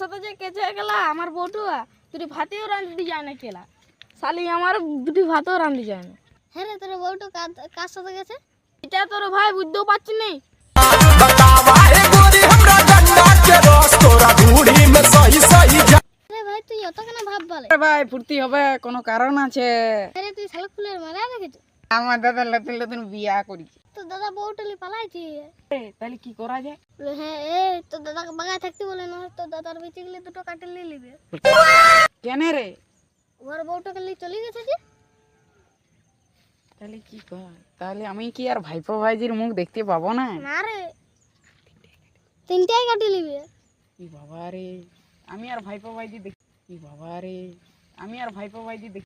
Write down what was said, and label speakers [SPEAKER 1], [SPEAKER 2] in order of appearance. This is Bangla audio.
[SPEAKER 1] সাথে যে কেচে গেলা আমার বউটুয়া দুটি ভাতেও রাঁধতে যায় না কেলা শালি আমার দুটি ভাতও রাঁধতে যায় না।
[SPEAKER 2] হ্যাঁ রে, তোর বউটু কার সাথে গেছে?
[SPEAKER 1] এটা তোর ভাই বুঝতেও পারছি নি।
[SPEAKER 2] আরে ভাই, তুই অত কেন ভাব বলে?
[SPEAKER 3] আরে ভাই ফুর্তি হবে, কোনো কারণ আছে।
[SPEAKER 2] আরে তুই শালা ফুলের মারা দেখেছিস?
[SPEAKER 3] আমার দাদা নতুন নতুন বিয়া করেছে।
[SPEAKER 2] তোর দাদা বউটুলি পালাইছি।
[SPEAKER 3] তাহলে কি করা যায়?
[SPEAKER 2] বলে, হ্যাঁ তোর দাদাকে বাগায় থাকতে বলে না, তোর দাদার বেঁচে গেলে দুটো কাটে নিয়ে নিবে।
[SPEAKER 3] কেন রে?
[SPEAKER 2] ওর বউটাকে নিয়ে চলে গেছে যে।
[SPEAKER 3] তাহলে কি কর? তাহলে আমি কি আর ভাইপো ভাইজির মুখ দেখতে পাবো না?
[SPEAKER 2] না রে, তিনটাই কাটে নিবে।
[SPEAKER 3] কি বাবা রে, আমি আর ভাইপো ভাইজি দেখ। কি বাবা রে, আমি আর ভাইপো ভাইজি দেখ।